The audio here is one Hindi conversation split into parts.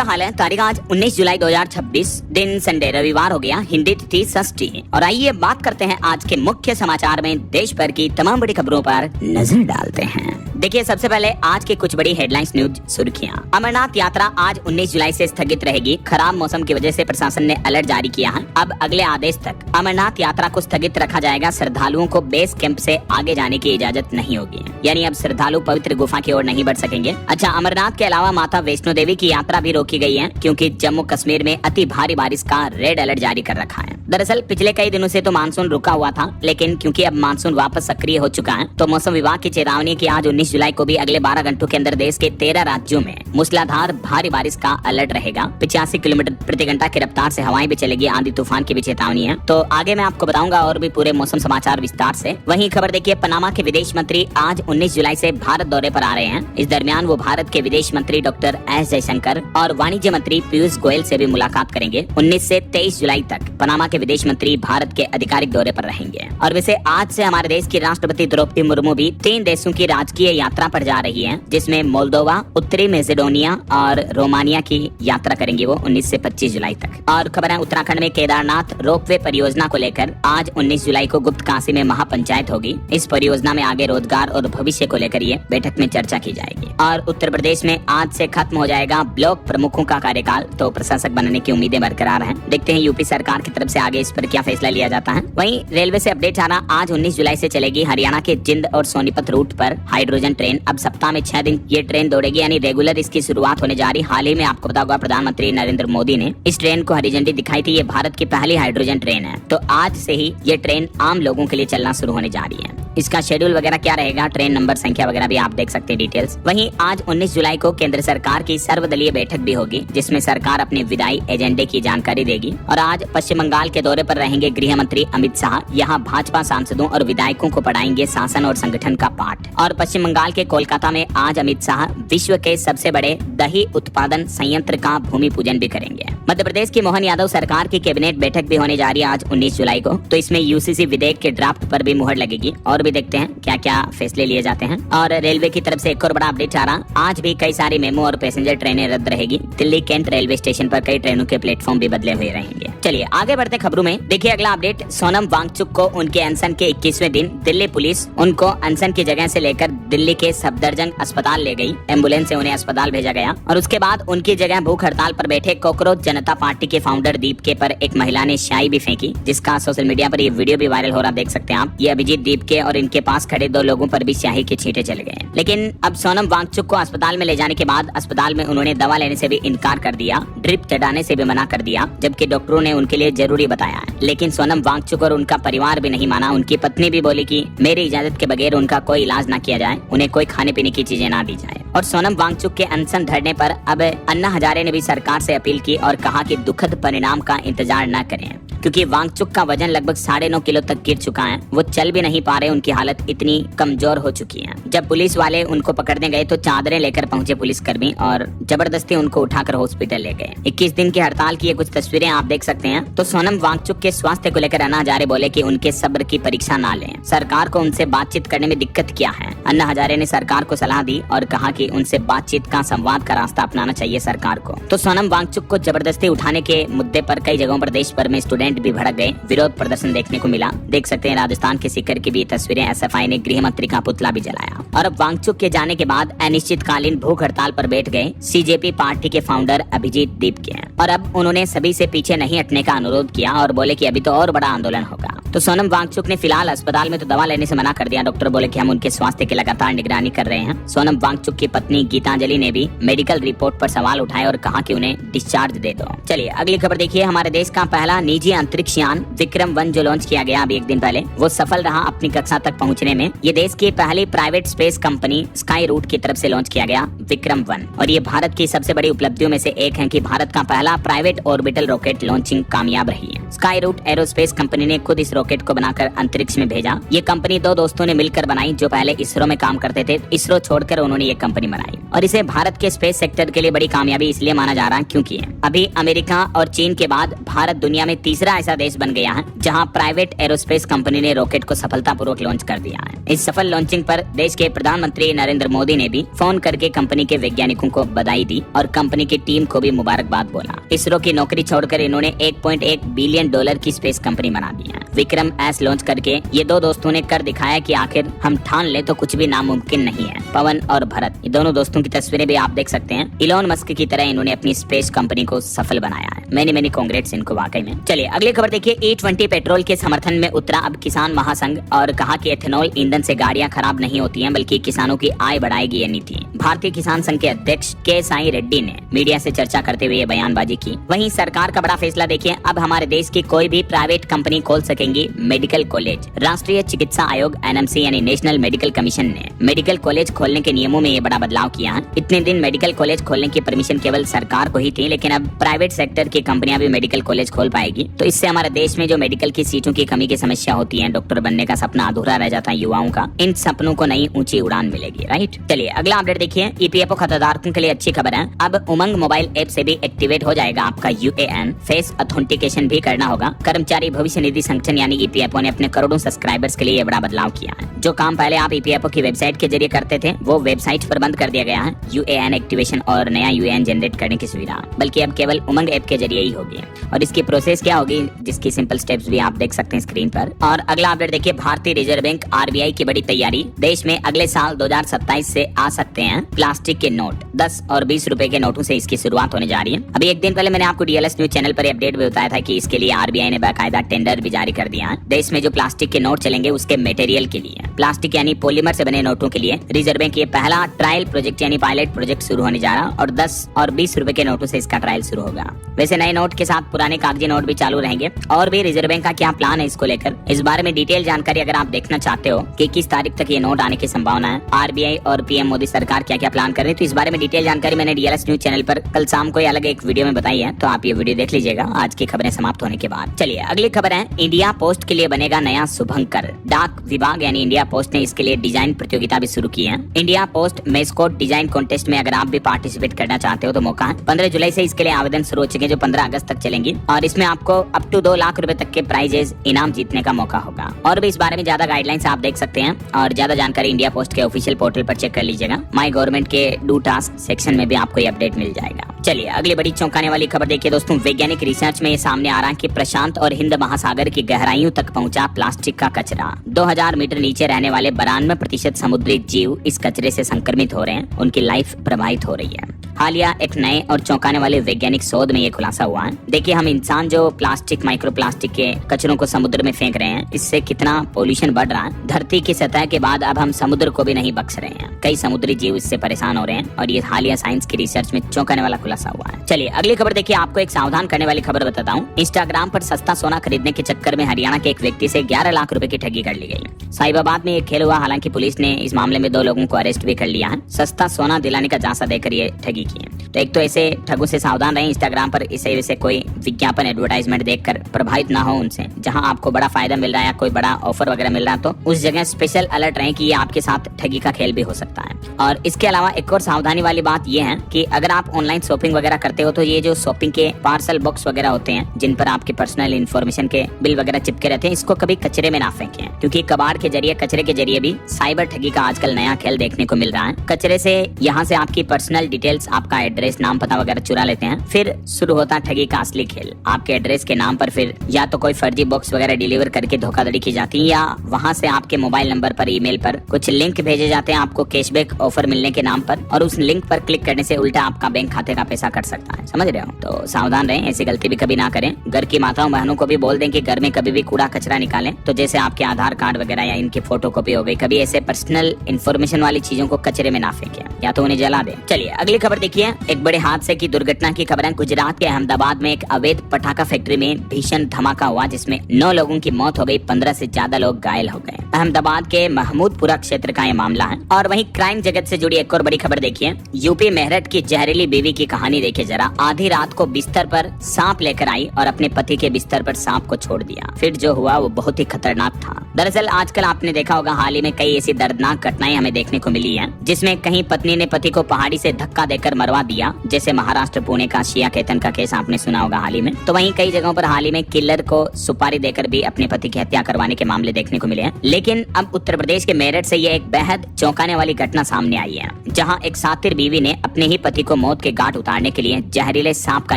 हाल है? तारीख आज 19 जुलाई 2026, दिन संडे रविवार हो गया, हिंदी तिथि षष्ठी। और आइए बात करते हैं आज के मुख्य समाचार में देश भर की तमाम बड़ी खबरों पर नजर डालते हैं। देखिए सबसे पहले आज की कुछ बड़ी हेडलाइंस न्यूज सुर्खियां। अमरनाथ यात्रा आज 19 जुलाई से स्थगित रहेगी। खराब मौसम की वजह से प्रशासन ने अलर्ट जारी किया है। अब अगले आदेश तक अमरनाथ यात्रा को स्थगित रखा जाएगा। श्रद्धालुओं को बेस कैंप से आगे जाने की इजाजत नहीं होगी, यानी अब श्रद्धालु पवित्र गुफा की ओर नहीं बढ़ सकेंगे। अच्छा, अमरनाथ के अलावा माता वैष्णो देवी की यात्रा भी रोकी गई है, क्योंकि जम्मू कश्मीर में अति भारी बारिश का रेड अलर्ट जारी कर रखा है। दरअसल पिछले कई दिनों से तो मानसून रुका हुआ था, लेकिन क्योंकि अब मानसून वापस सक्रिय हो चुका है, तो मौसम विभाग की चेतावनी की आज 19 जुलाई को भी अगले 12 घंटों के अंदर देश के 13 राज्यों में मूसलाधार भारी बारिश का अलर्ट रहेगा। 85 किलोमीटर प्रति घंटा की रफ्तार से हवाएं भी चलेगी। आंधी तूफान की भी चेतावनी है। तो आगे मैं आपको बताऊंगा और भी पूरे मौसम समाचार विस्तार से। वहीं खबर देखिए, पनामा के विदेश मंत्री आज 19 जुलाई से भारत दौरे पर आ रहे हैं। इस दरमियान वो भारत के विदेश मंत्री डॉक्टर एस जयशंकर और वाणिज्य मंत्री पीयूष गोयल से भी मुलाकात करेंगे। 19 से 23 जुलाई तक पनामा के विदेश मंत्री भारत के आधिकारिक दौरे पर रहेंगे। और वैसे आज से हमारे देश की राष्ट्रपति द्रौपदी मुर्मू भी 3 देशों की राजकीय यात्रा पर जा रही है, जिसमें मोल्दोवा, उत्तरी मैसेडोनिया और रोमानिया की यात्रा करेंगी वो 19 से 25 जुलाई तक। और खबर है उत्तराखंड में केदारनाथ रोपवे परियोजना को लेकर आज 19 जुलाई को गुप्त काशी में महापंचायत होगी। इस परियोजना में आगे रोजगार और भविष्य को लेकर ये बैठक में चर्चा की जाएगी। और उत्तर प्रदेश में आज से खत्म हो जाएगा ब्लॉक प्रमुखों का कार्यकाल, तो प्रशासक बनने की उम्मीदें बरकरार हैं। देखते हैं यूपी सरकार की तरफ से आगे इस पर क्या फैसला लिया जाता है। वहीं रेलवे से अपडेट आ रहा, आज 19 जुलाई से चलेगी हरियाणा के जिंद और सोनीपत रूट पर हाइड्रोजन ट्रेन। अब सप्ताह में 6 दिन ये ट्रेन दौड़ेगी, यानी रेगुलर इसकी शुरुआत होने जा रही। हाल ही में आपको पता होगा प्रधानमंत्री नरेंद्र मोदी ने इस ट्रेन को हरी झंडी दिखाई थी। ये भारत की पहली हाइड्रोजन ट्रेन है, तो आज से ही ये ट्रेन आम लोगों के लिए चलना शुरू होने जा रही है। इसका शेड्यूल वगैरह क्या रहेगा, ट्रेन नंबर, संख्या वगैरह भी आप देख सकते हैं डिटेल्स। वहीं आज 19 जुलाई को केंद्र सरकार की सर्वदलीय बैठक भी होगी, जिसमें सरकार अपने विदाई एजेंडे की जानकारी देगी। और आज पश्चिम बंगाल के दौरे पर रहेंगे गृह मंत्री अमित शाह। यहाँ भाजपा सांसदों और विधायकों को पढ़ाएंगे शासन और संगठन का पाठ। और पश्चिम बंगाल के कोलकाता में आज अमित शाह विश्व के सबसे बड़े दही उत्पादन संयंत्र का भूमि पूजन भी करेंगे। मध्य प्रदेश की मोहन यादव सरकार की कैबिनेट बैठक भी होने जा रही है आज 19 जुलाई को, तो इसमें यूसीसी विधेयक के ड्राफ्ट पर भी मुहर लगेगी। और भी देखते हैं क्या क्या फैसले लिए जाते हैं। और रेलवे की तरफ से एक और बड़ा अपडेट आ रहा, आज भी कई सारी मेमो और पैसेंजर ट्रेनें रद्द रहेगी। दिल्ली कैंट रेलवे स्टेशन पर कई ट्रेनों के प्लेटफॉर्म भी बदले हुए रहेंगे। चलिए आगे बढ़ते खबरों में। देखिए अगला अपडेट, सोनम वांगचुक को उनके अनशन के 21वें दिन दिल्ली पुलिस उनको अनशन की जगह से लेकर दिल्ली के सफदरजंग अस्पताल ले गई। एम्बुलेंस से उन्हें अस्पताल भेजा गया और उसके बाद उनकी जगह भूख हड़ताल पर बैठे कॉकरोच जनता पार्टी के फाउंडर दीपके पर एक महिला ने स्याही भी फेंकी, जिसका सोशल मीडिया पर ये वीडियो भी वायरल हो रहा, देख सकते हैं आप। ये अभिजीत दीपके और इनके पास खड़े 2 लोगों पर भी स्याही के छींटे चले गए। लेकिन अब सोनम वांगचुक को अस्पताल में ले जाने के बाद अस्पताल में उन्होंने दवा लेने से भी इनकार कर दिया, ड्रिप चढ़ाने से भी मना कर दिया, जबकि डॉक्टरों ने उनके लिए जरूरी बताया है। लेकिन सोनम वांगचुक और उनका परिवार भी नहीं माना। उनकी पत्नी भी बोली कि मेरी इजाजत के बगैर उनका कोई इलाज ना किया जाए, उन्हें कोई खाने पीने की चीजें ना दी जाए। और सोनम वांगचुक के अनशन धरने पर अब अन्ना हजारे ने भी सरकार से अपील की और कहा कि दुखद परिणाम का इंतजार न करें, क्योंकि वांगचुक का वजन लगभग 9.5 किलो तक गिर चुका है। वो चल भी नहीं पा रहे, उनकी हालत इतनी कमजोर हो चुकी है। जब पुलिस वाले उनको पकड़ने गए तो चादरें लेकर पहुंचे पुलिसकर्मी और जबरदस्ती उनको उठाकर हॉस्पिटल ले गए। 21 दिन की हड़ताल की ये कुछ तस्वीरें आप देख सकते हैं। तो सोनम वांगचुक के स्वास्थ्य को लेकर अन्ना हजारे बोले कि उनके सब्र की परीक्षा ना लें, सरकार को उनसे बातचीत करने में दिक्कत क्या है। अन्ना हजारे ने सरकार को सलाह दी और कहा कि उनसे बातचीत का, संवाद का रास्ता अपनाना चाहिए सरकार को। तो सोनम वांगचुक को जबरदस्ती उठाने के मुद्दे पर कई जगहों पर देश भर में स्टूडेंट भी भड़क गए, विरोध प्रदर्शन देखने को मिला। देख सकते हैं राजस्थान के सीकर की भी तस्वीरें, एसएफआई ने गृह मंत्री का पुतला भी जलाया। और अब वांगचुक के जाने के बाद अनिश्चितकालीन भूख हड़ताल पर बैठ गए सीजेपी पार्टी के फाउंडर अभिजीत दीपके। और अब उन्होंने सभी से पीछे नहीं हटने का अनुरोध किया और बोले कि अभी तो और बड़ा आंदोलन होगा। तो सोनम वांगचुक ने फिलहाल अस्पताल में तो दवा लेने से मना कर दिया। डॉक्टर बोले कि हम उनके स्वास्थ्य की लगातार निगरानी कर रहे हैं। सोनम वांगचुक की पत्नी गीतांजलि ने भी मेडिकल रिपोर्ट पर सवाल उठाए और कहा कि उन्हें डिस्चार्ज दे दो। चलिए अगली खबर देखिए, हमारे देश का पहला निजी अंतरिक्ष यान विक्रम-1 जो लॉन्च किया गया अभी 1 दिन पहले, वो सफल रहा अपनी कक्षा तक पहुंचने में। ये देश की पहली private space company Skyroot की तरफ से लॉन्च किया गया विक्रम-1। और ये भारत की सबसे बड़ी उपलब्धियों में से एक है कि भारत का पहला प्राइवेट ऑर्बिटल रॉकेट लॉन्चिंग कामयाब रही है। स्काई रूट एरोस्पेस कंपनी ने खुद इस रॉकेट को बनाकर अंतरिक्ष में भेजा। ये कंपनी दो दोस्तों ने मिलकर बनाई जो पहले इसरो में काम करते थे। इसरो छोड़कर उन्होंने ये कंपनी बनाई और इसे भारत के स्पेस सेक्टर के लिए बड़ी कामयाबी इसलिए माना जा रहा है क्योंकि अभी अमेरिका और चीन के बाद भारत दुनिया में तीसरा ऐसा देश बन गया है जहां प्राइवेट एरोस्पेस कंपनी ने रॉकेट को सफलतापूर्वक लॉन्च कर दिया है। इस सफल लॉन्चिंग पर देश के प्रधानमंत्री नरेंद्र मोदी ने भी फोन करके कंपनी के वैज्ञानिकों को बधाई दी और कंपनी की टीम को भी मुबारकबाद बोला। इसरो की नौकरी छोड़कर इन्होंने 1.1 बिलियन डॉलर की स्पेस कंपनी बना दी है। विक्रम एस लॉन्च करके ये दो दोस्तों ने कर दिखाया कि आखिर हम ठान ले तो कुछ भी नामुमकिन नहीं है। पवन और भरत, ये दोनों दोस्तों की तस्वीरें भी आप देख सकते हैं। इलॉन मस्क की तरह इन्होंने अपनी स्पेस कंपनी को सफल बनाया है। मैनी कांग्रेट्स इनको वाकई में। चलिए अगली खबर देखिए। E20 पेट्रोल के समर्थन में उतरा अब किसान महासंघ और कहा कि एथेनॉल ईंधन से गाड़ियां खराब नहीं होती हैं बल्कि किसानों की आय बढ़ाएगी ये नीति। भारतीय किसान संघ के अध्यक्ष के साई रेड्डी ने मीडिया से चर्चा करते हुए ये बयानबाजी की। वहीं सरकार का बड़ा फैसला देखिए, अब हमारे देश की कोई भी प्राइवेट कंपनी खोल सकेंगी मेडिकल कॉलेज। राष्ट्रीय चिकित्सा आयोग NMC यानी नेशनल मेडिकल कमीशन ने मेडिकल कॉलेज खोलने के नियमों में ये बड़ा बदलाव किया है। इतने दिन मेडिकल कॉलेज खोलने की परमिशन केवल सरकार को ही थी, लेकिन अब प्राइवेट सेक्टर की कंपनियां भी मेडिकल कॉलेज खोल पाएगी। तो इससे हमारे देश में जो मेडिकल की सीटों की कमी की समस्या होती है, डॉक्टर बनने का सपना अधूरा रह जाता है युवाओं का, इन सपनों को नई ऊंची उड़ान मिलेगी। राइट, चलिए अगला अपडेट देखिए। EPFO खाताधारकों के लिए अच्छी खबर है। अब उमंग मोबाइल ऐप से भी एक्टिवेट हो जाएगा आपका UAN। फेस ऑथेंटिकेशन भी करना होगा। कर्मचारी भविष्य निधि संगठन यानी EPFO ने अपने करोड़ों सब्सक्राइबर्स के लिए ये बड़ा बदलाव किया है। जो काम पहले आप EPFO की वेबसाइट के जरिए करते थे वो वेबसाइट पर बंद कर दिया गया है। UAN एक्टिवेशन और नया UAN जनरेट करने की सुविधा बल्कि अब केवल उमंग ऐप के जरिए ही होगी। और इसकी प्रोसेस क्या होगी, जिसकी सिंपल स्टेप्स भी आप देख सकते हैं स्क्रीन पर। और अगला अपडेट देखिए। भारतीय रिजर्व बैंक RBI की बड़ी तैयारी। देश में अगले साल 2027 से आ सकते हैं प्लास्टिक के नोट। 10 और 20 रुपए के नोटों से इसकी शुरुआत होने जा रही है। अभी एक दिन पहले मैंने आपको DLS न्यूज चैनल पर अपडेट भी बताया था कि इसके लिए RBI ने बाकायदा टेंडर भी जारी कर दिया है। देश में जो प्लास्टिक के नोट चलेंगे उसके मटेरियल के लिए, प्लास्टिक यानी पॉलीमर से बने नोटों के लिए रिजर्व बैंक ये पहला ट्रायल प्रोजेक्ट यानी पायलट प्रोजेक्ट शुरू होने जा रहा और 10 और 20 रुपए के नोटों से इसका ट्रायल शुरू होगा। वैसे नए नोट के साथ पुराने कागजी नोट भी चालू रहेंगे। और भी रिजर्व बैंक का क्या प्लान है इसको लेकर, इस बारे में डिटेल जानकारी अगर आप देखना चाहते हो कि किस तारीख तक ये नोट आने की संभावना है, RBI और PM मोदी सरकार क्या क्या प्लान कर रही है, तो इस बारे में डिटेल जानकारी मैंने DLS न्यूज चैनल पर कल शाम को अलग एक वीडियो में बताई है, तो आप ये वीडियो देख लीजिएगा आज की खबरें समाप्त होने के बाद। चलिए अगली खबर है। इंडिया पोस्ट के लिए बनेगा नया शुभंकर। डाक विभाग यानी इंडिया पोस्ट ने इसके लिए डिजाइन प्रतियोगिता भी शुरू की है। इंडिया पोस्ट मेस्कोट डिजाइन कॉन्टेस्ट में अगर आप भी पार्टिसिपेट करना चाहते हो तो मौका है। 15 जुलाई से इसके लिए आवेदन शुरू हो चुके हैं जो 15 अगस्त तक चलेंगी और इसमें आपको अप टू 2 लाख रुपए तक के प्राइजेस इनाम जीतने का मौका होगा। और भी इस बारे में ज्यादा गाइडलाइंस आप देख सकते हैं और ज्यादा जानकारी इंडिया पोस्ट के ऑफिशियल पोर्टल पर चेक कर लीजिएगा। माई गवर्नमेंट के डू टास्क सेक्शन में भी आपको ये अपडेट मिल जाएगा। चलिए अगली बड़ी चौंकाने वाली खबर देखिए दोस्तों। वैज्ञानिक रिसर्च में ये सामने आ रहा है कि प्रशांत और हिंद महासागर की गहराइयों तक पहुंचा प्लास्टिक का कचरा। 2000 मीटर नीचे रहने वाले 92% समुद्री जीव इस कचरे से संक्रमित हो रहे हैं, उनकी लाइफ प्रभावित हो रही है। हालिया एक नए और चौंकाने वाले वैज्ञानिक शोध में ये खुलासा हुआ है। देखिए हम इंसान जो प्लास्टिक माइक्रो प्लास्टिक के कचरों को समुद्र में फेंक रहे हैं, इससे कितना पोल्यूशन बढ़ रहा है। धरती की सतह के बाद अब हम समुद्र को भी नहीं बख्श रहे हैं। कई समुद्री जीव इससे परेशान हो रहे हैं और ये हालिया साइंस की रिसर्च में चौंकाने वाला खुलासा हुआ है। चलिए अगली खबर देखिए। आपको एक सावधान करने वाली खबर बताता हूँ। इंस्टाग्राम पर सस्ता सोना खरीदने के चक्कर में हरियाणा के एक व्यक्ति से 11 लाख रुपए की ठगी कर ली गई। साहिबाबाद में एक खेल हुआ, हालांकि पुलिस ने इस मामले में 2 लोगों को अरेस्ट भी कर लिया है। सस्ता सोना दिलाने का झांसा देकर ये ठगी की है। तो एक तो ऐसे ठगों से सावधान रहें। इंस्टाग्राम पर इसे वैसे कोई विज्ञापन एडवर्टाइजमेंट देखकर प्रभावित ना हो उनसे। जहां आपको बड़ा फायदा मिल रहा है या कोई बड़ा ऑफर वगैरह मिल रहा है तो उस जगह स्पेशल अलर्ट रहें कि ये आपके साथ ठगी का खेल भी हो सकता है। और इसके अलावा एक और सावधानी वाली बात ये है कि अगर आप ऑनलाइन शॉपिंग वगैरह करते हो तो ये जो शॉपिंग के पार्सल बॉक्स वगैरह होते हैं जिन पर आपके पर्सनल इन्फॉर्मेशन के बिल वगैरह चिपके रहते हैं, इसको कभी कचरे में ना फेंकें, क्योंकि कबाड़ के जरिए कचरे के जरिए भी साइबर ठगी का आजकल नया खेल देखने को मिल रहा है। कचरे से यहाँ से आपकी पर्सनल डिटेल्स, आपका एड्रेस, नाम पता वगैरह चुरा लेते हैं। फिर शुरू होता है ठगी का असली खेल। आपके एड्रेस के नाम पर फिर या तो कोई फर्जी बॉक्स वगैरह डिलीवर करके धोखाधड़ी की जाती है या वहाँ से आपके मोबाइल नंबर पर, ईमेल पर कुछ लिंक भेजे जाते हैं आपको कैशबैक ऑफर मिलने के नाम पर, और उस लिंक पर क्लिक करने से उल्टा आपका बैंक खाते का पैसा कट सकता है। समझ रहे हो? तो सावधान रहें, ऐसी गलती भी कभी ना करें। घर की माताओं बहनों को भी बोल दें कि घर में कभी भी कूड़ा कचरा निकालें, तो जैसे आपके आधार कार्ड वगैरह या इनकी फोटो कॉपी हो गई, कभी ऐसे पर्सनल इन्फॉर्मेशन वाली चीजों को कचरे में ना फेंकें या तो उन्हें जला दें। चलिए अगली खबर देखिए एक बड़े हादसे की दुर्घटना की खबर है। गुजरात के अहमदाबाद में एक अवैध पटाखा फैक्ट्री में भीषण धमाका हुआ जिसमें 9 लोगों की मौत हो गई, 15 से ज्यादा लोग घायल हो गए। अहमदाबाद के महमूदपुरा क्षेत्र का ये मामला है। और वहीं क्राइम जगत से जुड़ी एक और बड़ी खबर देखिए। यूपी मेरठ की जहरीली बीवी की कहानी देखिए जरा। आधी रात को बिस्तर पर सांप लेकर आई और अपने पति के बिस्तर पर सांप को छोड़ दिया। फिर जो हुआ वो बहुत ही खतरनाक था। दरअसल आजकल आपने देखा होगा हाल ही में कई ऐसी दर्दनाक घटनाएं हमें देखने को मिली है, जिसमें कहीं पत्नी ने पति को पहाड़ी से धक्का देकर मरवा दिया, जैसे महाराष्ट्र पुणे का शिया केतन का केस आपने सुना होगा हाल ही में। तो वहीं कई जगहों पर हाल ही में किलर को सुपारी देकर भी अपने पति की हत्या करवाने के मामले देखने को मिले हैं। लेकिन अब उत्तर प्रदेश के मेरठ से ये एक बेहद चौंकाने वाली घटना सामने आई है, जहां एक सातिर बीवी ने अपने ही पति को मौत के घाट उतारने के लिए जहरीले सांप का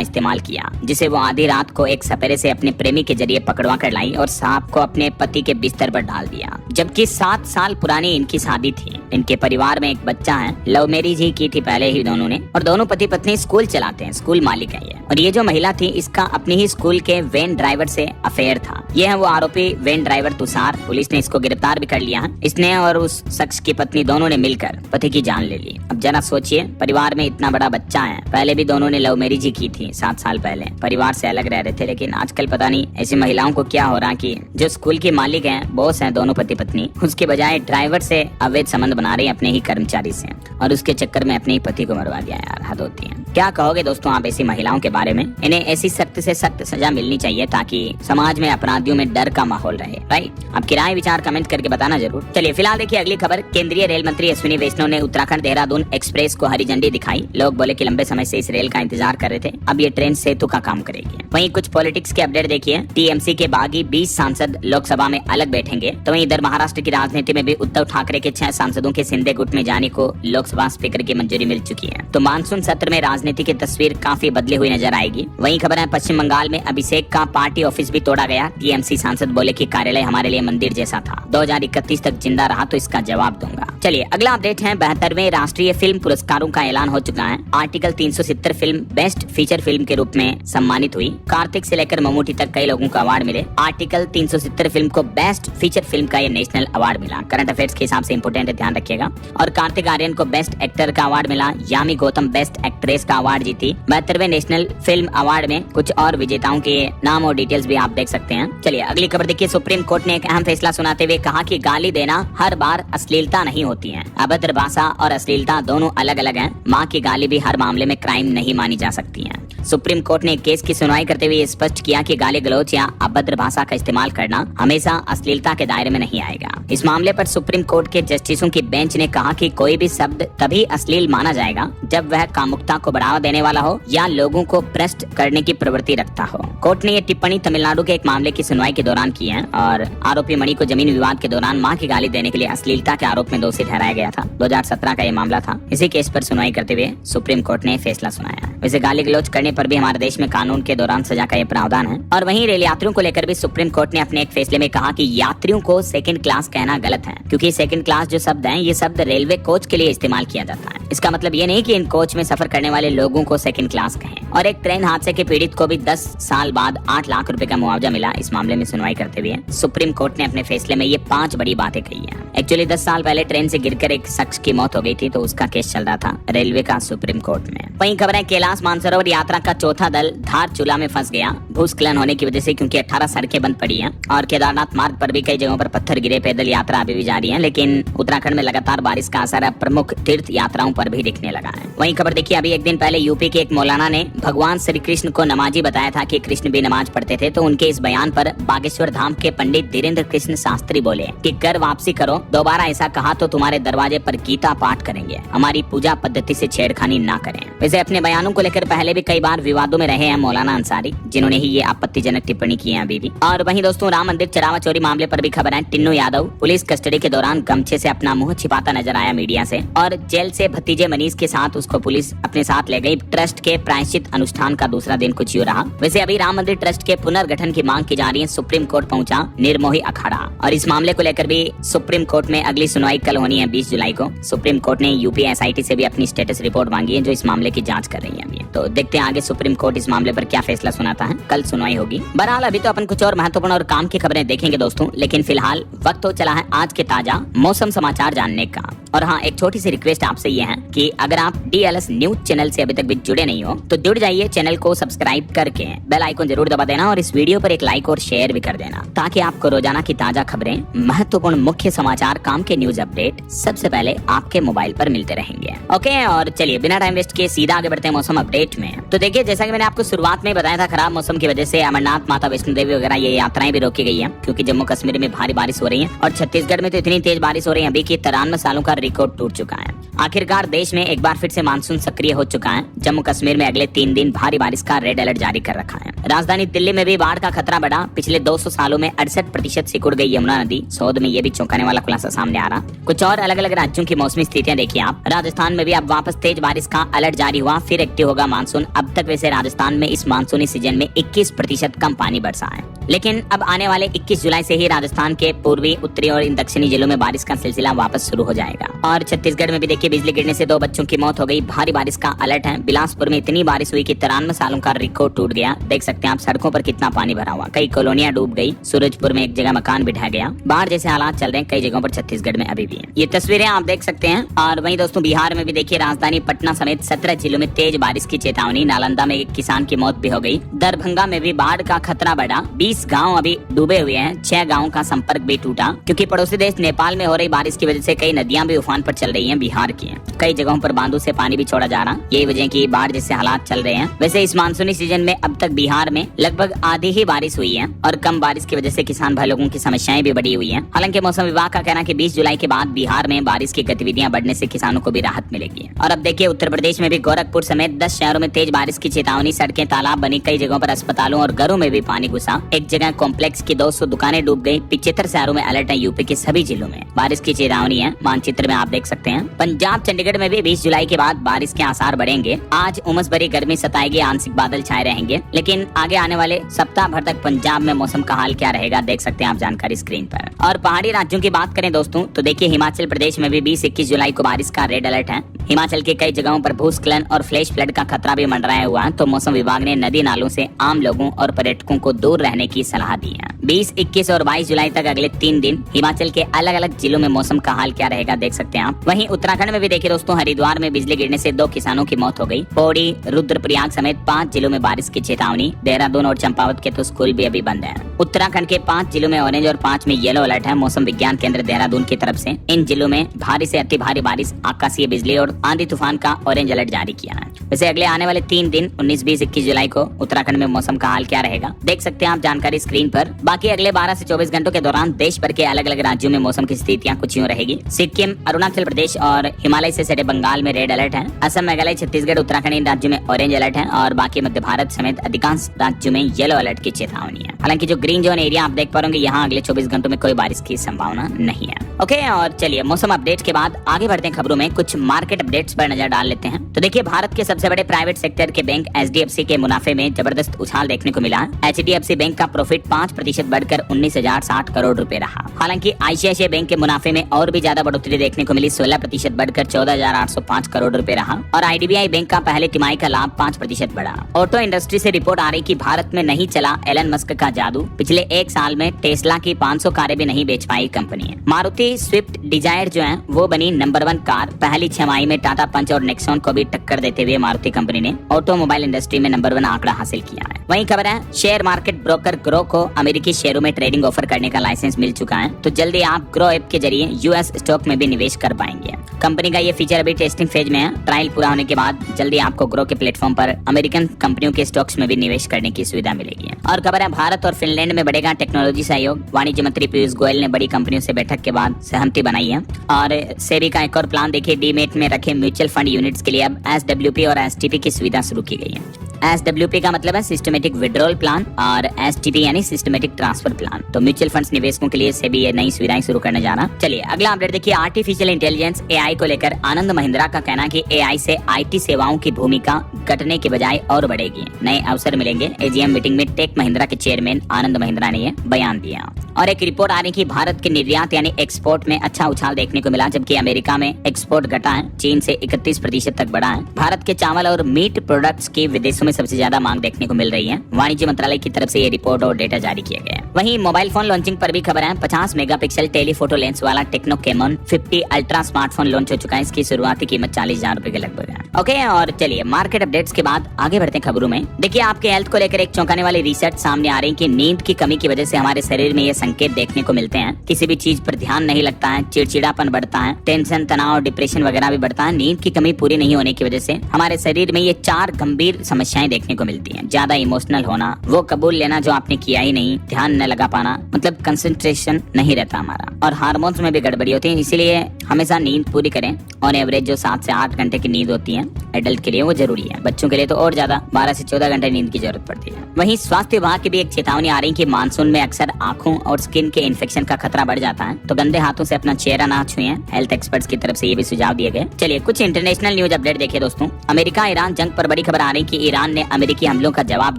इस्तेमाल किया, जिसे वो आधी रात को एक सपेरे से अपने प्रेमी के जरिए पकड़वा कर लाई और सांप को अपने पति के बिस्तर पर डाल दिया। जबकि 7 साल पुरानी इनकी शादी थी। इनके परिवार में एक बच्चा है। लव मैरिज ही की थी पहले ही दोनों ने, और दोनों पति पत्नी स्कूल चलाते हैं, स्कूल मालिक है ये। और ये जो महिला थी इसका अपनी ही स्कूल के वैन ड्राइवर से अफेयर था। ये है वो आरोपी वैन ड्राइवर तुषार। पुलिस ने इसको गिरफ्तार भी कर लिया है। इसने और उस शख्स की पत्नी दोनों ने मिलकर पति की जान ले ली। अब जरा सोचिए, परिवार में इतना बड़ा बच्चा है। पहले भी दोनों ने लव मैरिज ही की थी 7 साल पहले, परिवार से अलग रह रहे थे। लेकिन आजकल पता नहीं ऐसी महिलाओं को क्या हो रहा कि जो स्कूल के मालिक हैं, बॉस हैं दोनों पति पत्नी, उसके बजाय ड्राइवर से अवैध संबंध बना रहे हैं अपने ही कर्मचारी से, और उसके चक्कर में अपने ही पति को मरवा दिया। यार हद होती है। क्या कहोगे दोस्तों आप ऐसी महिलाओं के बारे में? इन्हें ऐसी सख्त से सख्त सजा मिलनी चाहिए ताकि समाज में अपराधियों में डर का माहौल रहे। राइट, आपकी राय विचार कमेंट करके बताना जरूर। चलिए फिलहाल देखिए अगली खबर। केंद्रीय रेल मंत्री अश्विनी वैष्णव ने उत्तराखंड देहरादून एक्सप्रेस को हरी झंडी दिखाई। लोग बोले कि लंबे समय से इस रेल का इंतजार कर रहे थे, अब ये ट्रेन सेतु का काम करेगी। वहीं कुछ पॉलिटिक्स के अपडेट देखिए। टीएमसी के बागी 20 सांसद लोकसभा में अलग बैठेंगे। तो वहीं इधर महाराष्ट्र की राजनीति में भी उद्धव ठाकरे के 6 सांसदों के सिंधे गुट में जाने को लोकसभा स्पीकर की मंजूरी मिल चुकी है। तो मानसून सत्र में राजनीति की तस्वीर काफी बदली हुई नजर आएगी। वहीं खबर है पश्चिम बंगाल में अभिषेक का पार्टी ऑफिस भी तोड़ा गया। टीएमसी सांसद बोले कि कार्यालय हमारे लिए मंदिर जैसा था, 2031 तक जिंदा रहा तो इसका जवाब दूंगा। चलिए अगला अपडेट है। 72वें राष्ट्रीय फिल्म पुरस्कारों का ऐलान हो चुका है। Article 370 film best feature film के रूप में सम्मानित हुई। कार्तिक से लेकर ममूटी तक कई लोगों को अवार्ड मिले। आर्टिकल 370 फिल्म को बेस्ट फीचर फिल्म का ये नेशनल अवार्ड मिला। करंट अफेयर्स के हिसाब से इंपोर्टेंट है, ध्यान रखिएगा। और कार्तिक आर्यन को बेस्ट एक्टर का अवार्ड मिला। यामी गौतम बेस्ट एक्ट्रेस का अवार्ड जीती। 72वें नेशनल फिल्म अवार्ड में कुछ और विजेताओं के नाम और डिटेल्स भी आप देख सकते हैं। चलिए अगली खबर देखिए। सुप्रीम कोर्ट ने एक अहम फैसला सुनाते हुए कहा कि गाली देना हर बार अश्लीलता नहीं होती है। अभद्र भाषा और अश्लीलता दोनों अलग अलग हैं। माँ की गाली भी हर मामले में क्राइम नहीं मानी जा सकती है। सुप्रीम कोर्ट ने एक केस की सुनवाई करते हुए स्पष्ट किया कि गाली गलौज या अभद्र भाषा का इस्तेमाल करना हमेशा अश्लीलता के दायरे में नहीं आएगा। इस मामले पर सुप्रीम कोर्ट के जस्टिसों की बेंच ने कहा कि कोई भी शब्द तभी अश्लील माना जाएगा जब वह कामुकता को बढ़ावा देने वाला हो या लोगों को भ्रष्ट करने की प्रवृत्ति रखता हो। कोर्ट ने ये टिप्पणी तमिलनाडु के एक मामले की सुनवाई के दौरान की है और आरोपी मणि को जमीन विवाद के दौरान मां की गाली देने के लिए अश्लीलता के आरोप में दोषी ठहराया गया था। 2017 का ये मामला था। इसी केस पर सुनवाई करते हुए सुप्रीम कोर्ट ने फैसला सुनाया। वैसे गाली गलौज करने पर भी हमारे देश में कानून के दौरान सजा का ये प्रावधान है। और वहीं रेल यात्रियों को लेकर भी सुप्रीम कोर्ट ने अपने एक फैसले में कहा कि यात्रियों को सेकंड क्लास कहना गलत है, क्योंकि सेकंड क्लास जो शब्द है ये शब्द रेलवे कोच के लिए इस्तेमाल किया जाता है। इसका मतलब ये नहीं कि इन कोच में सफर करने वाले लोगों को सेकंड क्लास कहें। और एक ट्रेन हादसे के पीड़ित को भी 10 साल बाद 8 लाख रुपए का मुआवजा मिला। इस मामले में सुनवाई करते हुए सुप्रीम कोर्ट ने अपने फैसले में ये 5 बड़ी बातें कही है। एक्चुअली 10 साल पहले ट्रेन से गिरकर एक शख्स की मौत हो गई थी, तो उसका केस चल रहा था रेलवे का सुप्रीम कोर्ट में। वहीं खबर है कैलाश मानसरोवर यात्रा का चौथा दल धारचूला में फंस गया भूस्खलन होने की वजह से, क्योंकि 18 सड़कें बंद पड़ी हैं और केदारनाथ मार्ग पर भी कई जगहों पर पत्थर गिरे। पैदल यात्रा अभी भी जारी है, लेकिन उत्तराखंड में लगातार बारिश का असर प्रमुख तीर्थ यात्राओं पर भी दिखने लगा है। वहीं खबर देखिए, अभी एक दिन पहले यूपी के एक मौलाना ने भगवान श्री कृष्ण को नमाजी बताया था कि कृष्ण भी नमाज पढ़ते थे। तो उनके इस बयान पर बागेश्वर धाम के पंडित धीरेन्द्र कृष्ण शास्त्री बोले कि कर वापसी करो, दोबारा ऐसा कहा तो तुम्हारे दरवाजे पर गीता पाठ करेंगे, हमारी पूजा पद्धति से छेड़खानी ना करें। वैसे अपने बयानों को लेकर पहले भी कई बार विवादों में रहे हैं मौलाना अंसारी, जिन्होंने ही ये आपत्तिजनक टिप्पणी की है अभी भी। और वहीं दोस्तों राम मंदिर चरावा चोरी मामले पर भी खबर है। टिन्नू यादव पुलिस कस्टडी के दौरान गमछे से अपना मुंह छिपाता नजर आया मीडिया से, और जेल से भतीजे मनीष के साथ उसको पुलिस अपने साथ ले गई। ट्रस्ट के प्रायश्चित अनुष्ठान का दूसरा दिन कुछ यूं रहा। वैसे अभी राम मंदिर ट्रस्ट के पुनर्गठन की मांग की जा रही है। सुप्रीम कोर्ट पहुंचा निर्मोही अखाड़ा, और इस मामले को लेकर भी सुप्रीम कोर्ट में अगली सुनवाई कल होने होनी है 20 जुलाई को। सुप्रीम कोर्ट ने यूपी एसआईटी से भी अपनी स्टेटस रिपोर्ट मांगी है, जो इस मामले की जांच कर रही है अभी। तो देखते हैं आगे सुप्रीम कोर्ट इस मामले पर क्या फैसला सुनाता है, कल सुनवाई होगी। बहरहाल अभी तो अपन कुछ और महत्वपूर्ण और काम की खबरें देखेंगे दोस्तों, लेकिन फिलहाल वक्त हो चला है आज के ताजा मौसम समाचार जानने का। और हाँ, एक छोटी सी रिक्वेस्ट आपसे ये है कि अगर आप DLS न्यूज चैनल से अभी तक भी जुड़े नहीं हो तो जुड़ जाइए, चैनल को सब्सक्राइब करके बेल आइकन जरूर दबा देना और इस वीडियो पर एक लाइक और शेयर भी कर देना, ताकि आपको रोजाना की ताजा खबरें, महत्वपूर्ण मुख्य समाचार, काम के न्यूज अपडेट सबसे पहले आपके मोबाइल पर मिलते रहेंगे। ओके, और चलिए बिना टाइम वेस्ट किए सीधा आगे बढ़ते हैं मौसम अपडेट में। तो देखिए, जैसा कि मैंने आपको शुरुआत में बताया था, खराब मौसम की वजह से अमरनाथ, माता वैष्णो देवी वगैरह ये यात्राएं भी रोकी गई है, क्योंकि जम्मू कश्मीर में भारी बारिश हो रही है और छत्तीसगढ़ में तो इतनी तेज बारिश हो रही है अभी कि 93 सालों का रिकॉर्ड टूट चुका है। आखिरकार देश में एक बार फिर से मानसून सक्रिय हो चुका है। जम्मू कश्मीर में अगले 3 दिन भारी बारिश का रेड अलर्ट जारी कर रखा है। राजधानी दिल्ली में भी बाढ़ का खतरा बढ़ा। पिछले 200 सालों में 68% सिकुड़ गई यमुना नदी। शोध में ये भी चौंकाने वाला खुलासा सामने आ रहा। कुछ और अलग अलग राज्यों की मौसमी स्थितियां देखिए आप। राजस्थान में भी अब वापस तेज बारिश का अलर्ट जारी हुआ, फिर एक्टिव होगा मानसून। अब तक वैसे राजस्थान में इस मानसूनी सीजन में 21% कम पानी बरसा है, लेकिन अब आने वाले 21 जुलाई से ही राजस्थान के पूर्वी, उत्तरी और दक्षिणी जिलों में बारिश का सिलसिला वापस शुरू हो जाएगा। और छत्तीसगढ़ में भी देखिए, बिजली गिरने से 2 बच्चों की मौत हो गई। भारी बारिश का अलर्ट है। बिलासपुर में इतनी बारिश हुई कि 93 सालों का रिकॉर्ड टूट गया। देख सकते हैं आप सड़कों पर कितना पानी भरा हुआ, कई कॉलोनियां डूब गई। सूरजपुर में एक जगह मकान भी ढह गया। बाढ़ जैसे हालात चल रहे हैं कई जगहों पर छत्तीसगढ़ में अभी भी। ये तस्वीरें आप देख सकते हैं। और वहीं दोस्तों, बिहार में भी देखिए, राजधानी पटना समेत 17 जिलों में तेज बारिश की चेतावनी। नालंदा में एक किसान की मौत भी हो गई। दरभंगा में भी बाढ़ का खतरा बढ़ा। 20 गाँव अभी डूबे हुए हैं। 6 गाँव का संपर्क भी टूटा, क्योंकि पड़ोसी देश नेपाल में हो रही बारिश की वजह से कई नदियां भी उफान पर चल रही हैं। बिहार की कई जगहों पर बांधों से पानी भी छोड़ा जा रहा। यही वजह की बाढ़ जैसे हालात चल रहे हैं। वैसे इस मानसूनी सीजन में अब तक बिहार में लगभग आधी ही बारिश हुई है और कम बारिश की वजह से किसान भाई लोगों की समस्याएं भी बढ़ी हुई हैं। हालांकि मौसम विभाग का कहना है कि 20 जुलाई के बाद बिहार में बारिश की गतिविधियां बढ़ने से किसानों को भी राहत मिलेगी। और अब देखिए, उत्तर प्रदेश में भी गोरखपुर समेत 10 शहरों में तेज बारिश की चेतावनी। सड़कें तालाब बनी, कई जगहों पर अस्पतालों और घरों में भी पानी घुसा। एक जगह कॉम्प्लेक्स की 200 दुकानें डूब गई। 75 शहरों में अलर्ट है। यूपी के सभी जिलों में बारिश की चेतावनी है। मानचित्र में आप देख सकते हैं। पंजाब, चंडीगढ़ में भी 20 जुलाई के बाद बारिश के आसार बढ़ेंगे। आज उमस भरी गर्मी सताएगी, आंशिक बादल छाए रहेंगे, लेकिन आगे आने वाले सप्ताह भर तक पंजाब में मौसम का हाल क्या रहेगा देख सकते हैं आप जानकारी स्क्रीन पर। और पहाड़ी राज्यों की बात करें दोस्तों, तो देखिए, हिमाचल प्रदेश में भी 20-21 जुलाई को बारिश का रेड अलर्ट है। हिमाचल के कई जगहों पर भूस्खलन और फ्लैश फ्लड का खतरा भी मंडराया हुआ है। तो मौसम विभाग ने नदी नालों से आम लोगों और पर्यटकों को दूर रहने की सलाह दी है। 20, 21 और 22 जुलाई तक अगले 3 दिन हिमाचल के अलग अलग जिलों में मौसम का हाल क्या रहेगा देख सकते हैं आप। वहीं उत्तराखंड में भी देखिए दोस्तों, हरिद्वार में बिजली गिरने से 2 किसानों की मौत हो गई। पौड़ी, रुद्रप्रयाग समेत 5 जिलों में बारिश की चेतावनी। देहरादून और चंपावत के तो स्कूल भी अभी बंद है। उत्तराखंड के 5 जिलों में ऑरेंज और 5 में येलो अलर्ट है मौसम विज्ञान केंद्र देहरादून की तरफ से। इन जिलों में भारी से अति भारी बारिश, आकाशीय बिजली और आंधी तूफान का ऑरेंज अलर्ट जारी किया है। वैसे अगले आने वाले 3 दिन 19, 20, 21 जुलाई को उत्तराखंड में मौसम का हाल क्या रहेगा देख सकते हैं आप जानकारी स्क्रीन पर। बाकी अगले 12 से 24 घंटों के दौरान देश भर के अलग अलग राज्यों में मौसम की स्थितियां कुछ यूं रहेगी। सिक्किम, अरुणाचल प्रदेश और हिमालय से सटे बंगाल में रेड अलर्ट है। असम, मेघालय, छत्तीसगढ़, उत्तराखंड इन राज्यों में ऑरेंज अलर्ट है और बाकी मध्य भारत समेत अधिकांश राज्यों में येलो अलर्ट की चेतावनी है। हालांकि जो ग्रीन जोन एरिया आप देख पाओगे, यहाँ अगले 24 घंटों में कोई बारिश की संभावना नहीं है। ओके, और चलिए मौसम अपडेट के बाद आगे बढ़ते हैं खबरों में। कुछ मार्केट अपडेट्स पर नजर डाल लेते हैं। तो देखिए, भारत के सबसे बड़े प्राइवेट सेक्टर के बैंक HDFC के मुनाफे में जबरदस्त उछाल देखने को मिला। HDFC बैंक का प्रॉफिट 5% बढ़कर 19,060 करोड़ रुपए रहा। हालांकि ICICI बैंक के मुनाफे में और भी ज्यादा बढ़ोतरी देखने को मिली, 16% बढ़कर 14,805 करोड़ रुपए रहा। और IDBI बैंक का पहले तिमाही का लाभ 5% बढ़ा। ऑटो इंडस्ट्री से रिपोर्ट आ रही कि भारत में नहीं चला एलन मस्क का जादू। पिछले 1 साल में टेस्ला की 500 कारें भी नहीं बेच पाई कंपनी। मारुति स्विफ्ट डिजायर जो है वो बनी नंबर 1 कार। पहली छमाही में टाटा पंच और नेक्सॉन को भी टक्कर देते हुए मारुति कंपनी ने ऑटोमोबाइल इंडस्ट्री में नंबर 1 आंकड़ा हासिल किया है। वहीं खबर है, शेयर मार्केट ब्रोकर ग्रो को अमेरिकी शेयरों में ट्रेडिंग ऑफर करने का लाइसेंस मिल चुका है। तो जल्दी आप ग्रो ऐप के जरिए US स्टॉक में भी निवेश कर पाएंगे। कंपनी का ये फीचर अभी टेस्टिंग फेज में है। ट्रायल पूरा होने के बाद जल्दी आपको ग्रो के प्लेटफॉर्म पर अमेरिकन कंपनियों के स्टॉक्स में भी निवेश करने की सुविधा मिलेगी। और खबर है, भारत और फिनलैंड में बढ़ेगा टेक्नोलॉजी सहयोग। वाणिज्य मंत्री पीयूष गोयल ने बड़ी कंपनियों से बैठक के बाद सहमति बनाई है। और सेबी का एक और प्लान देखिए, डीमेट में रखे म्यूचुअल फंड यूनिट्स के लिए अब SWP और STP की सुविधा शुरू की गई है। SWP का मतलब है सिस्टमेटिक विड्रॉल प्लान और STP यानी सिस्टमेटिक ट्रांसफर प्लान। तो म्यूचुअल फंड्स निवेशकों के लिए सेबी ये नई सुविधाएं शुरू करने जा रहा। चलिए अगला अपडेट देखिए, आर्टिफिशियल इंटेलिजेंस AI को लेकर आनंद महिंद्रा का कहना कि AI से IT सेवाओं की भूमिका घटने के बजाय और बढ़ेगी, नए अवसर मिलेंगे। AGM मीटिंग में टेक महिंद्रा के चेयरमैन आनंद महिंद्रा ने ये बयान दिया। और एक रिपोर्ट आ रही कि भारत के निर्यात यानी एक्सपोर्ट में अच्छा उछाल देखने को मिला, जबकि अमेरिका में एक्सपोर्ट घटा है, चीन से 31% तक बढ़ा है। भारत के चावल और मीट प्रोडक्ट्स की विदेशों में सबसे ज्यादा मांग देखने को मिल रही है। वाणिज्य मंत्रालय की तरफ से ये रिपोर्ट और डेटा जारी किया गया है। वहीं मोबाइल फोन लॉन्चिंग पर भी खबर है। 50 मेगापिक्सल टेलीफोटो लेंस वाला techno caiman 50 ultra smartphone launch हो चुका है। इसकी शुरुआती कीमत 40,000 रुपए के लगभग है। ओके, और चलिए मार्केट अपडेट्स के बाद आगे बढ़ते हैं खबरों में। देखिए आपके हेल्थ को लेकर एक चौंकाने वाली रिसर्च सामने आ रही है कि नींद की कमी की वजह से हमारे शरीर में ये संकेत देखने को मिलते हैं। किसी भी चीज पर ध्यान नहीं लगता है, चिड़चिड़ापन बढ़ता है, टेंशन, तनाव, डिप्रेशन वगैरह भी बढ़ता है। नींद की कमी पूरी नहीं होने की वजह से हमारे शरीर में ये 4 गंभीर समस्याएं देखने को मिलती हैं। ज्यादा इमोशनल होना, वो कबूल लेना जो आपने किया ही नहीं, ध्यान न लगा पाना, मतलब कंसंट्रेशन नहीं रहता हमारा, और हार्मोन्स में भी गड़बड़ी होती है। इसीलिए हमेशा नींद पूरी करें। और एवरेज जो 7 से 8 घंटे की नींद होती है एडल्ट के लिए वो जरूरी है। बच्चों के लिए तो और ज्यादा 12 से 14 घंटे नींद की जरूरत पड़ती है। वहीं स्वास्थ्य विभाग की भी एक चेतावनी आ रही है कि मानसून में अक्सर आंखों और स्किन के इन्फेक्शन का खतरा बढ़ जाता है, तो गंदे हाथों से अपना चेहरा ना छुएं। हेल्थ एक्सपर्ट्स की तरफ से ये भी सुझाव दिए गए। चलिए कुछ इंटरनेशनल न्यूज अपडेट देखिए दोस्तों। अमेरिका ईरान जंग पर बड़ी खबर आ रही कि ईरान ने अमेरिकी हमलों का जवाब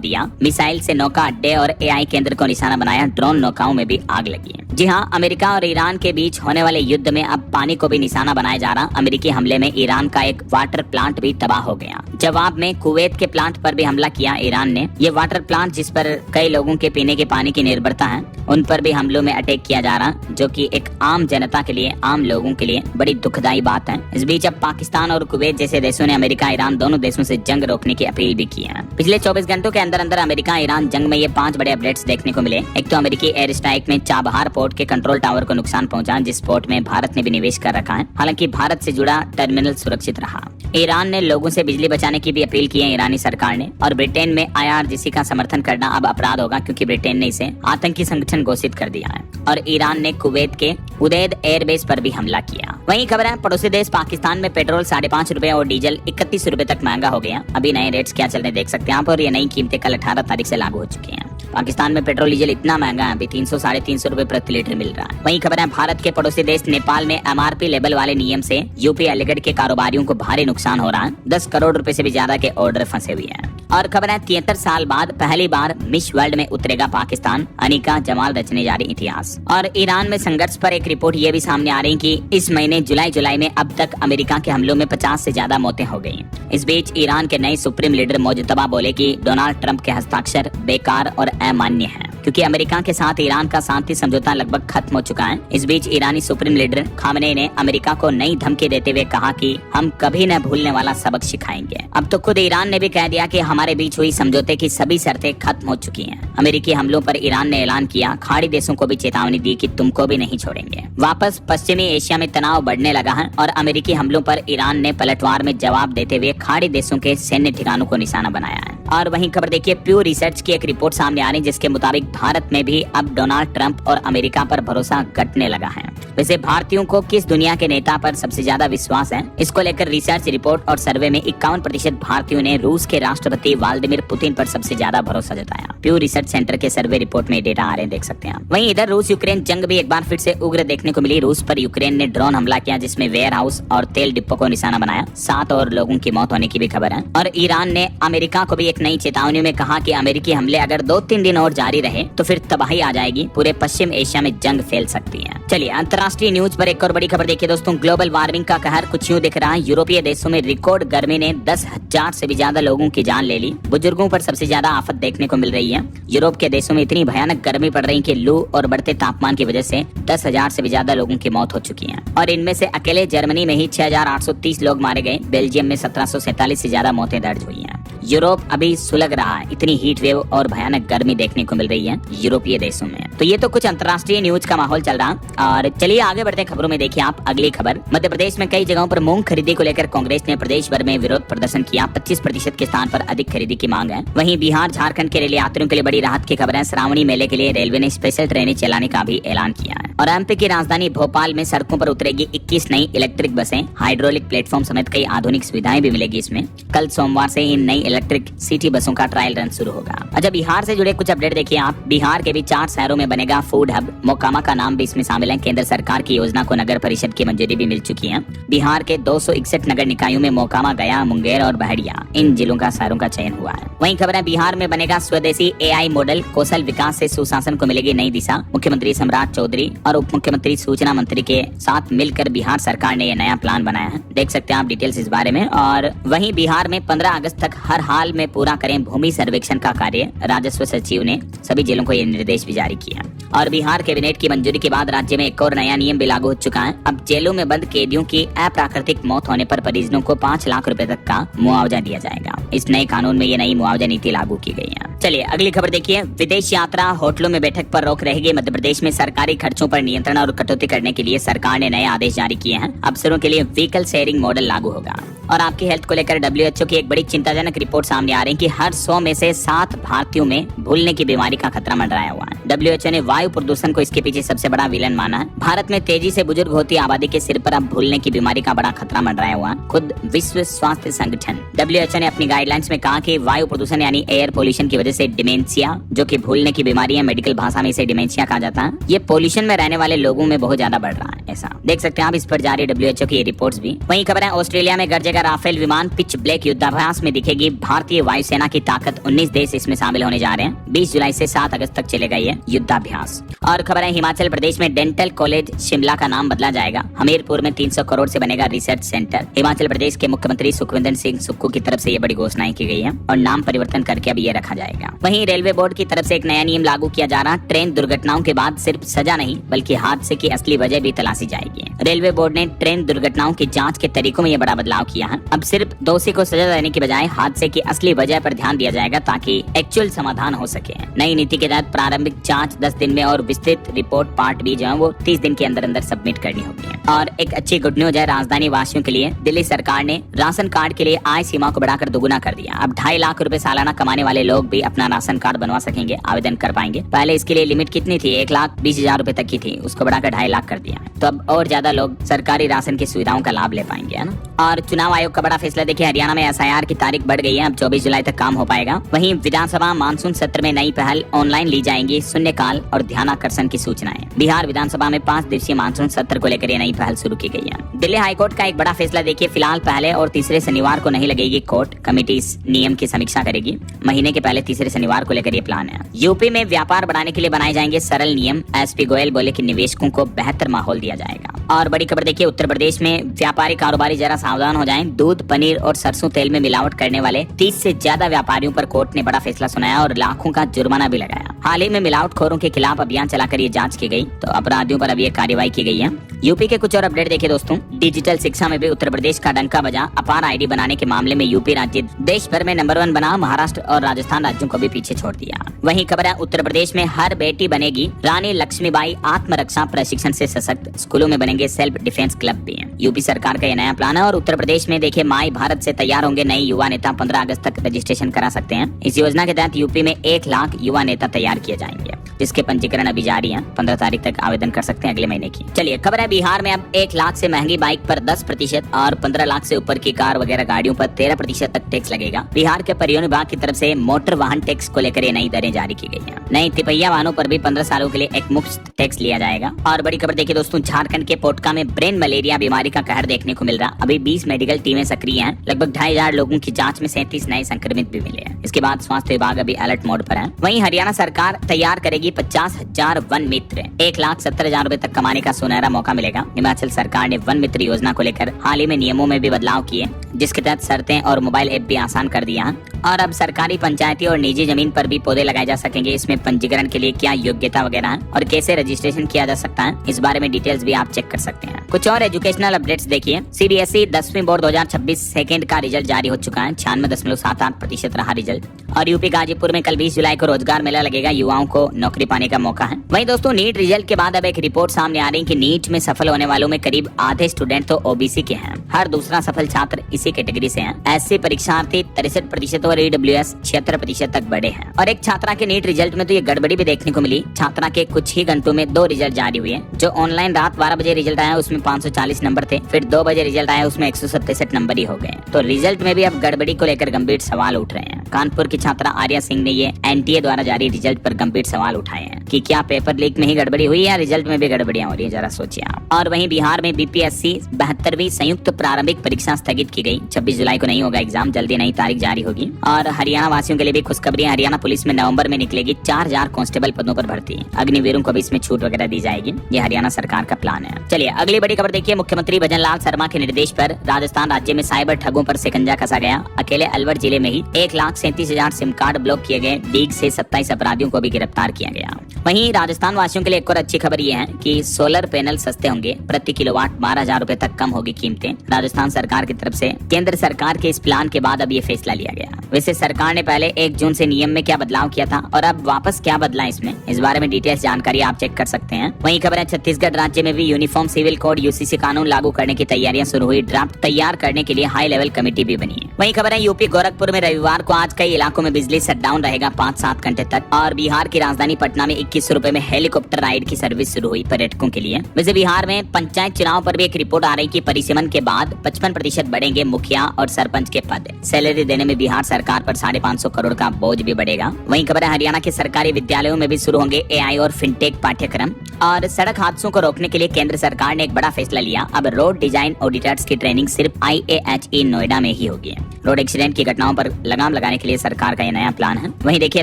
दिया। मिसाइल से नौका अड्डे और AI केंद्र को निशाना बनाया। ड्रोन नौकाओं में भी आग लगी है। जी हाँ, अमेरिका और ईरान के बीच होने वाले युद्ध में अब पानी को भी निशाना बनाया जा रहा। अमेरिकी हमले में ईरान का एक वाटर प्लांट भी तबाह हो गया। जवाब में कुवैत के प्लांट पर भी हमला किया ईरान ने। ये वाटर प्लांट जिस पर कई लोगों के पीने के पानी की निर्भरता है, उन पर भी हमलों में अटैक किया जा रहा, जो कि एक आम जनता के लिए, आम लोगों के लिए बड़ी दुखदायी बात है। इस बीच अब पाकिस्तान और कुवैत जैसे देशों ने अमेरिका ईरान दोनों देशों से जंग रोकने की अपील भी की है। पिछले 24 घंटों के अंदर अंदर अमेरिका ईरान जंग में ये 5 बड़े अपडेट्स देखने को मिले। एक तो अमेरिकी एयर स्ट्राइक में चाबहार पोर्ट के कंट्रोल टावर को नुकसान पहुंचा, जिस पोर्ट में भारत ने भी निवेश कर रखा है। हालांकि भारत से जुड़ा टर्मिनल सुरक्षित रहा। ईरान ने लोगों से बिजली बचाने की भी अपील की है ईरानी सरकार ने। और ब्रिटेन में IRGC का समर्थन करना अब अपराध होगा, क्योंकि ब्रिटेन ने इसे आतंकी संगठन घोषित कर दिया है। और ईरान ने कुवैत के उदैद एयरबेस पर भी हमला किया। वहीं खबर है पड़ोसी देश पाकिस्तान में पेट्रोल 5.5 रुपए और डीजल 31 रुपए तक महंगा हो गया। अभी नए रेट्स क्या चल रहे देख सकते हैं आप, और ये नई कीमतें कल 18 तारीख से लागू हो चुकी हैं। पाकिस्तान में पेट्रोल डीजल इतना महंगा है, अभी 300 साढ़े 300 रुपए प्रति लीटर मिल रहा है। वहीं खबर है भारत के पड़ोसी देश नेपाल में MRP लेबल वाले नियम से यूपी अलीगढ़ के कारोबारियों को भारी नुकसान हो रहा है। 10 करोड़ रुपए से भी ज्यादा के ऑर्डर फंसे हुए हैं। और खबर है 73 साल बाद पहली बार मिस वर्ल्ड में उतरेगा पाकिस्तान। अनिका जमाल रचने जा रही इतिहास। और ईरान में संघर्ष पर एक रिपोर्ट ये भी सामने आ रही कि इस महीने जुलाई में अब तक अमेरिका के हमलों में 50 से ज्यादा मौतें हो गई। इस बीच ईरान के नए सुप्रीम लीडर मोजतबा बोले कि डोनाल्ड ट्रंप के हस्ताक्षर बेकार और अमान्य हैं, क्योंकि अमेरिका के साथ ईरान का शांति समझौता लगभग खत्म हो चुका है। इस बीच ईरानी सुप्रीम लीडर खामनेई ने अमेरिका को नई धमकी देते हुए कहा कि हम कभी न भूलने वाला सबक सिखाएंगे। अब तो खुद ईरान ने भी कह दिया कि हमारे बीच हुई समझौते की सभी शर्तें खत्म हो चुकी हैं। अमेरिकी हमलों पर ईरान ने ऐलान किया, खाड़ी देशों को भी चेतावनी दी कि तुमको भी नहीं छोड़ेंगे। वापस पश्चिमी एशिया में तनाव बढ़ने लगा है और अमेरिकी हमलों पर ईरान ने पलटवार में जवाब देते हुए खाड़ी देशों के सैन्य ठिकानों को निशाना बनाया है। और वहीं खबर देखिए प्यू रिसर्च की एक रिपोर्ट सामने आ रही, जिसके मुताबिक भारत में भी अब डोनाल्ड ट्रंप और अमेरिका पर भरोसा घटने लगा है। वैसे भारतीयों को किस दुनिया के नेता पर सबसे ज्यादा विश्वास है, इसको लेकर रिसर्च रिपोर्ट और सर्वे में 51% भारतीयों ने रूस के राष्ट्रपति व्लादिमीर पुतिन पर सबसे ज्यादा भरोसा जताया। प्यू रिसर्च सेंटर के सर्वे रिपोर्ट में डेटा आ रहे हैं, देख सकते हैं। वहीं इधर रूस यूक्रेन जंग भी एक बार फिर से उग्र देखने को मिली। रूस पर यूक्रेन ने ड्रोन हमला किया, जिसमें वेयर हाउस और तेल डिपो को निशाना बनाया। 7 और लोगों की मौत होने की भी खबर है। और ईरान ने अमेरिका को भी एक नई चेतावनी में कहा कि अमेरिकी हमले अगर 2-3 दिन और जारी रहे तो फिर तबाही आ जाएगी, पूरे पश्चिम एशिया में जंग फैल सकती है। चलिए अंतर्राष्ट्रीय न्यूज पर एक और बड़ी खबर देखिए दोस्तों। ग्लोबल वार्मिंग का कहर कुछ यूं दिख रहा है। यूरोपीय देशों में रिकॉर्ड गर्मी ने 10,000 से भी ज्यादा लोगों की जान ले ली। बुजुर्गों पर सबसे ज्यादा आफत देखने को मिल रही है। यूरोप के देशों में इतनी भयानक गर्मी पड़ रही कि लू और बढ़ते तापमान की वजह से 10,000 से भी ज्यादा लोगों की मौत हो चुकी है। और इनमें से अकेले जर्मनी में ही 6,830 लोग मारे गए। बेल्जियम में 1747 से ज्यादा मौतें दर्ज हुई हैं। यूरोप अभी सुलग रहा है, इतनी हीट वेव और भयानक गर्मी देखने को मिल रही है। है यूरोपीय देशों में। तो ये तो कुछ अंतर्राष्ट्रीय न्यूज का माहौल चल रहा। और चलिए आगे बढ़ते खबरों में। देखिए आप अगली खबर, मध्य प्रदेश में कई जगहों पर मूंग खरीदी को लेकर कांग्रेस ने प्रदेश भर में विरोध प्रदर्शन किया। 25% के स्थान पर अधिक खरीदी की मांग है। वहीं बिहार झारखंड के रेल यात्रियों के लिए बड़ी राहत की खबर है। श्रावणी मेले के लिए रेलवे ने स्पेशल ट्रेनें चलाने का भी ऐलान किया है। और एमपी की राजधानी भोपाल में सड़कों पर उतरेगी 21 नई इलेक्ट्रिक बसें। हाइड्रोलिक प्लेटफॉर्म समेत कई आधुनिक सुविधाएं भी मिलेगी इसमें। कल सोमवार से इन नई इलेक्ट्रिक सिटी बसों का ट्रायल रन शुरू होगा। अच्छा, बिहार से जुड़े कुछ अपडेट देखिए आप। बिहार के भी 4 शहरों में बनेगा फूड हब। मोकामा का नाम भी इसमें शामिल है। केंद्र सरकार की योजना को नगर परिषद की मंजूरी भी मिल चुकी है। बिहार के 261 नगर निकायों में मोकामा, गया, मुंगेर और बहरिया इन जिलों का शहरों का चयन हुआ है। वहीं खबर है बिहार में बनेगा स्वदेशी एआई मॉडल। कौशल विकास से सुशासन को मिलेगी नई दिशा। मुख्यमंत्री सम्राट चौधरी और उप मुख्यमंत्री सूचना मंत्री के साथ मिलकर बिहार सरकार ने यह नया प्लान बनाया है। देख सकते हैं आप डिटेल्स इस बारे में। और वहीं बिहार में 15 अगस्त तक हर हाल में पूरा करें भूमि सर्वेक्षण का कार्य। राजस्व सचिव ने सभी जिलों को यह निर्देश भी जारी किया। और बिहार कैबिनेट की मंजूरी के बाद राज्य में एक और नया नियम भी लागू हो चुका है। अब जेलों में बंद कैदियों की अप्राकृतिक मौत होने पर परिजनों को 5 लाख रुपए तक का मुआवजा दिया जाएगा। इस नए कानून में ये नई मुआवजा नीति लागू की गई है। चलिए अगली खबर देखिए। विदेश यात्रा, होटलों में बैठक पर रोक रहेगी। मध्य प्रदेश में सरकारी खर्चों पर नियंत्रण और कटौती करने के लिए सरकार ने नए आदेश जारी किए हैं। अफसरों के लिए व्हीकल शेयरिंग मॉडल लागू होगा। और आपकी हेल्थ को लेकर WHO की एक बड़ी चिंताजनक रिपोर्ट सामने आ रही है कि हर 100 में से 7 भारतीयों में भूलने की बीमारी का खतरा मंडराया हुआ है। WHO ने वायु प्रदूषण को इसके पीछे सबसे बड़ा विलन माना है। भारत में तेजी से बुजुर्ग होती आबादी के सिर पर अब भूलने की बीमारी का बड़ा खतरा मंडराया हुआ है। खुद विश्व स्वास्थ्य संगठन WHO ने अपनी गाइडलाइंस में कहा कि वायु प्रदूषण यानी एयर पोल्यूशन की वजह से डिमेंशिया, जो कि भूलने की बीमारी है, मेडिकल भाषा में इसे डिमेंशिया कहा जाता है, ये पोल्यूशन में रहने वाले लोगों में बहुत ज्यादा बढ़ रहा है। ऐसा देख सकते हैं आप इस पर जारी WHO की रिपोर्ट्स भी। वहीं खबर है ऑस्ट्रेलिया में गरजेगा राफेल विमान। पिच ब्लैक युद्धाभ्यास में दिखेगी भारतीय वायुसेना की ताकत। 19 देश इसमें शामिल होने जा रहे हैं। 20 जुलाई से 7 अगस्त तक चलेगा ये युद्धाभ्यास। और खबर है हिमाचल प्रदेश में डेंटल कॉलेज शिमला का नाम बदला जाएगा। हमीरपुर में 300 करोड़ से बनेगा रिसर्च सेंटर। हिमाचल प्रदेश के मुख्यमंत्री सुखविंदर सिंह सुक्खू की तरफ से ये बड़ी घोषणाएं की गई है और नाम परिवर्तन करके अब ये रखा जाएगा। वहीं रेलवे बोर्ड की तरफ से एक नया नियम लागू किया जा रहा है। ट्रेन दुर्घटनाओं के बाद सिर्फ सजा नहीं बल्कि हादसे की असली वजह भी तलाशी जाएगी। रेलवे बोर्ड ने ट्रेन दुर्घटनाओं की जांच के तरीकों में यह बड़ा बदलाव किया है। अब सिर्फ दोषी को सजा देने की बजाय हादसे की असली वजह पर ध्यान दिया जाएगा ताकि एक्चुअल समाधान हो सके। नई नीति के तहत प्रारंभिक जांच 10 दिन में और विस्तृत रिपोर्ट पार्ट बी जो है वो 30 दिन के अंदर अंदर सबमिट करनी होगी। और एक अच्छी गुड न्यूज है राजधानी वासियों के लिए। दिल्ली सरकार ने राशन कार्ड के लिए आय सीमा को बढ़ाकर दोगुना कर दिया। अब 2.5 लाख रुपए सालाना कमाने वाले लोग भी अपना राशन कार्ड बनवा सकेंगे, आवेदन कर पाएंगे। पहले इसके लिए लिमिट कितनी थी? 1,20,000 रुपए तक की थी, उसको बढ़ाकर 2.5 लाख कर दिया। तो अब और ज्यादा लोग सरकारी राशन की सुविधाओं का लाभ ले पाएंगे, है ना। और चुनाव आयोग का बड़ा फैसला देखिए। हरियाणा में SIR की तारीख बढ़ गई है। अब 24 जुलाई तक काम हो पाएगा। वहीं विधानसभा मानसून सत्र में नई पहल, ऑनलाइन ली जाएंगी शून्यकाल और ध्यानाकर्षण की सूचनाएं। बिहार विधानसभा में 5 दिवसीय मानसून सत्र को लेकर नई पहल शुरू की गई है। दिल्ली हाईकोर्ट का एक बड़ा फैसला देखिए। फिलहाल पहले और तीसरे शनिवार को नहीं लगेगी कोर्ट। कमेटी इस नियम की समीक्षा करेगी। महीने के पहले तीसरे शनिवार को लेकर ये प्लान है। यूपी में व्यापार बढ़ाने के लिए बनाए जाएंगे सरल नियम। SP गोयल बोले कि निवेशकों को बेहतर माहौल दिया जाएगा। और बड़ी खबर देखिए, उत्तर प्रदेश में व्यापारी कारोबारी जरा सावधान हो जाएं। दूध, पनीर और सरसों तेल में मिलावट करने वाले 30 से ज्यादा व्यापारियों पर कोर्ट ने बड़ा फैसला सुनाया और लाखों का जुर्माना भी लगाया। हाल ही में मिलावटखोरों के खिलाफ अभियान चलाकर ये जांच की गई, तो अपराधियों पर अब ये कार्रवाई की गई है। यूपी के कुछ और अपडेट देखिए दोस्तों। डिजिटल शिक्षा में भी उत्तर प्रदेश का डंका बजा। अपार ID बनाने के मामले में यूपी राज्य देश भर में नंबर 1 बना। महाराष्ट्र और राजस्थान राज्यों को भी पीछे छोड़ दिया। वहीं खबर है उत्तर प्रदेश में हर बेटी बनेगी रानी लक्ष्मीबाई। आत्मरक्षा प्रशिक्षण से सशक्त। स्कूलों में बनेंगे सेल्फ डिफेंस क्लब भी है। यूपी सरकार का यह नया प्लान है। और उत्तर प्रदेश में देखिए माई भारत से तैयार होंगे नए युवा नेता। 15 अगस्त तक रजिस्ट्रेशन करा सकते हैं। इस योजना के तहत यूपी में 1 लाख युवा नेता तैयार किए जाएंगे, जिसके पंजीकरण अभी जारी है। 15 तारीख तक आवेदन कर सकते हैं अगले महीने की। चलिए खबर है बिहार में अब 1 लाख से महंगी बाइक पर 10% और 15 लाख से ऊपर की कार वगैरह गाड़ियों पर 13% तक टैक्स लगेगा। बिहार के परिवहन विभाग की तरफ से मोटर वाहन टैक्स को लेकर ये नई दरें जारी की गई है। नई तिपहिया वाहनों पर भी 15 सालों के लिए एक मुफ्त टैक्स लिया जाएगा। और बड़ी खबर देखिए दोस्तों, झारखंड के पोटका में ब्रेन मलेरिया बीमारी का कहर देखने को मिल रहा। अभी 20 मेडिकल टीमें सक्रिय हैं। लगभग 2,500 लोगों की जांच में 37 नए संक्रमित भी मिले हैं। इसके बाद स्वास्थ्य विभाग अभी अलर्ट मोड पर है। वहीं हरियाणा सरकार तैयार करेगी मिलेगी 50,000 वन मित्र, 1,70,000 रुपए तक कमाने का सुनहरा मौका मिलेगा। हिमाचल सरकार ने वन मित्र योजना को लेकर हाल ही में नियमों में भी बदलाव किए, जिसके तहत शर्तें और मोबाइल ऐप भी आसान कर दिया है। और अब सरकारी, पंचायती और निजी जमीन पर भी पौधे लगाए जा सकेंगे। इसमें पंजीकरण के लिए क्या योग्यता वगैरह है और कैसे रजिस्ट्रेशन किया जा सकता है, इस बारे में डिटेल्स भी आप चेक कर सकते हैं। कुछ और एजुकेशनल अपडेट्स देखिए। सीबीएसई 10वीं बोर्ड 2026 सेकेंड का रिजल्ट जारी हो चुका है। 96.78% रहा रिजल्ट। और यूपी गाजीपुर में कल 20 जुलाई को रोजगार मेला लगेगा। युवाओं को नौकरी पाने का मौका है। वहीं दोस्तों, नीट रिजल्ट के बाद अब एक रिपोर्ट सामने आ रही है कि नीट में सफल होने वालों में करीब आधे स्टूडेंट तो ओबीसी के हैं। हर दूसरा सफल छात्र इसी कैटेगरी से है। ऐसे परीक्षार्थी 63% और ईडब्ल्यूएस 76% तक बढ़े हैं। और एक छात्रा के नीट रिजल्ट में तो ये गड़बड़ी भी देखने को मिली। छात्रा के कुछ ही घंटों में 2 रिजल्ट जारी हुए। जो ऑनलाइन रात 12 बजे रिजल्ट आया उसमें 540 नंबर थे, फिर 2 बजे रिजल्ट आया उसमें 167 नंबर ही हो गए। तो रिजल्ट में भी अब गड़बड़ी को लेकर गंभीर सवाल उठ रहे हैं। कानपुर की छात्रा आर्या सिंह ने ये एनटीए द्वारा जारी रिजल्ट पर गंभीर सवाल उठाए हैं कि क्या पेपर लीक में ही गड़बड़ी हुई या रिजल्ट में भी गड़बड़ियां हो रही है, जरा सोचिए आप। और वहीं बिहार में बीपीएससी 72वीं संयुक्त प्रारंभिक परीक्षा स्थगित की गई। 26 जुलाई को नहीं होगा एग्जाम, जल्दी नई तारीख जारी होगी। और हरियाणा वासियों के लिए भी खुशखबरी है। हरियाणा पुलिस में नवंबर में निकलेगी 4000 कांस्टेबल पदों पर भर्ती। अग्निवीरों को भी इसमें छूट वगैरह दी जाएगी। ये हरियाणा सरकार का प्लान है। चलिए अगली बड़ी खबर देखिए। मुख्यमंत्री भजनलाल शर्मा के निर्देश पर राजस्थान राज्य में साइबर ठगों पर शिकंजा कसा गया। अकेले अलवर जिले में ही 1,37,000 सिम कार्ड ब्लॉक किए गए। डीग से 27 अपराधियों को भी गिरफ्तार किया गया। वहीं राजस्थान वासियों के लिए एक और अच्छी खबर ये है कि सोलर पैनल सस्ते होंगे। प्रति किलोवाट 12,000 रुपए तक कम होगी कीमतें। राजस्थान सरकार की तरफ से केंद्र सरकार के इस प्लान के बाद अब ये फैसला लिया गया। वैसे सरकार ने पहले 1 जून से नियम में क्या बदलाव किया था और अब वापस क्या बदला इसमें, इस बारे में डिटेल्स जानकारी आप चेक कर सकते हैं। वहीं खबर है छत्तीसगढ़ राज्य में भी यूनिफॉर्म सिविल कोड यूसीसी कानून लागू करने की तैयारियां शुरू हुई। ड्राफ्ट तैयार करने के लिए हाई लेवल कमेटी भी बनी है। वहीं खबर है यूपी गोरखपुर में रविवार को आज कई इलाकों में बिजली शटडाउन रहेगा 5-7 घंटे तक। और बिहार की राजधानी पटना में 2100 रुपए में हेलीकॉप्टर राइड की सर्विस शुरू हुई पर्यटकों के लिए। वैसे बिहार में पंचायत चुनाव पर भी एक रिपोर्ट आ रही कि परिसीमन के बाद 55% बढ़ेंगे मुखिया और सरपंच के पद। सैलरी देने में बिहार सरकार पर 550 करोड़ का बोझ भी बढ़ेगा। वहीं खबर है हरियाणा के सरकारी विद्यालयों में भी शुरू होंगे एआई और फिनटेक पाठ्यक्रम। और सड़क हादसों को रोकने के लिए केंद्र सरकार ने एक बड़ा फैसला लिया। अब रोड डिजाइन ऑडिटर्स की ट्रेनिंग सिर्फ IAHE नोएडा में ही होगी। रोड एक्सीडेंट की घटनाओं पर लगाम लगाने के लिए सरकार का ये नया प्लान है। वहीं देखिए